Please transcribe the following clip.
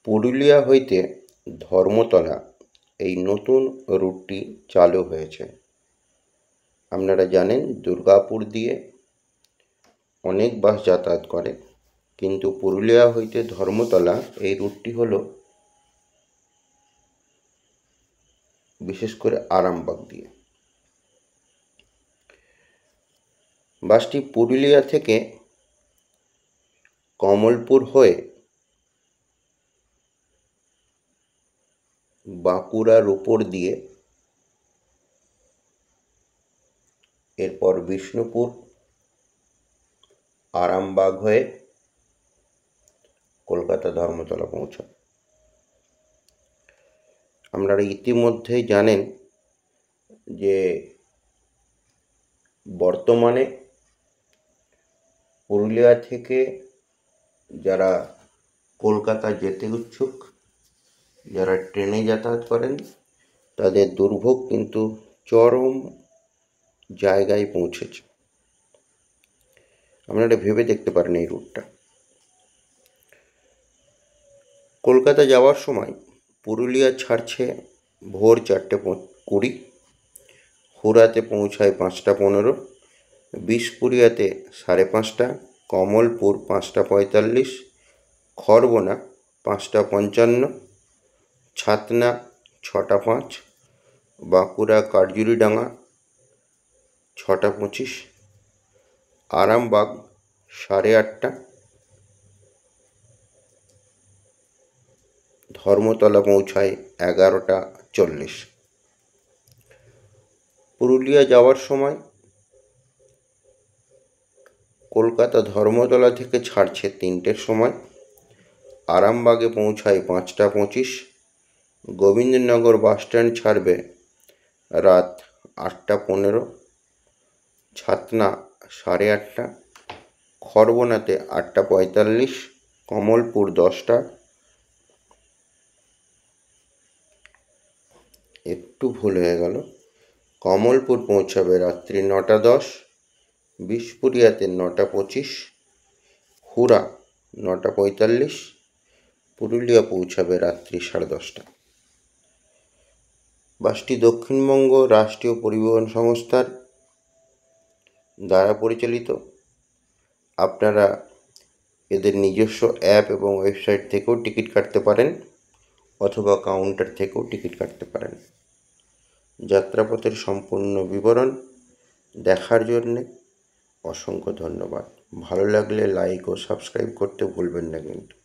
পুরুলিয়া হইতে ধর্মতলা এই নতুন রুটটি চালু হয়েছে। আপনারা জানেন দুর্গাপুর দিয়ে অনেক বাস যাতায়াত করে, কিন্তু পুরুলিয়া হইতে ধর্মতলা এই রুটটি হলো বিশেষ করে আরামবাগ দিয়ে। বাসটি পুরুলিয়া থেকে কমলপুর হয়ে বাঁকুড়ার উপর দিয়ে, এরপর বিষ্ণুপুর, আরামবাগ হয়ে কলকাতা ধর্মতলা পৌঁছায়। আপনারা ইতিমধ্যেই জানেন যে বর্তমানে পুরুলিয়া থেকে যারা কলকাতা যেতে ইচ্ছুক, যারা ট্রেনে যাতায়াত করেন, তাদের দুর্ভোগ কিন্তু চরম জায়গায় পৌঁছেছে। আপনারা ভেবে দেখতে পারেন এই রুটটা। কলকাতা যাওয়ার সময় পুরুলিয়া ছাড়ছে ভোর 4:20, হুড়াতে পৌঁছায় 5:15, বিশপুরিয়াতে 5:30, কমলপুর 5:45, খড়বোনা 5:55, ছাতনা 6:05, বাঁকুড়া কাটজুরিডাঙ্গা 6:25, আরামবাগ 8:30, ধর্মতলা পৌঁছায় 11:40। পুরুলিয়া যাওয়ার সময় কলকাতা ধর্মতলা থেকে ছাড়ছে 3টের সময়, আরামবাগে পৌঁছায় 5:25, গোবিন্দনগর বাসস্ট্যান্ড ছাড়বে রাত 8:15, ছাতনা 8:30, খড়বোনাতে 8:45, কমলপুর 10টা, একটু ভুল হয়ে গেল, কমলপুর পৌঁছাবে রাত্রি 9:10, বিশপুরিয়াতে 9:25, হুড়া 9:45, পুরুলিয়া পৌঁছাবে রাত্রি 10:30। বাসটি দক্ষিণবঙ্গ রাষ্ট্রীয় পরিবহন সংস্থার দ্বারা পরিচালিত। আপনারা এদের নিজস্ব অ্যাপ এবং ওয়েবসাইট থেকেও টিকিট কাটতে পারেন, অথবা কাউন্টার থেকেও টিকিট কাটতে পারেন। যাত্রাপথের সম্পূর্ণ বিবরণ দেখার জন্যে অসংখ্য ধন্যবাদ। ভালো লাগলে লাইক ও সাবস্ক্রাইব করতে ভুলবেন না কিন্তু।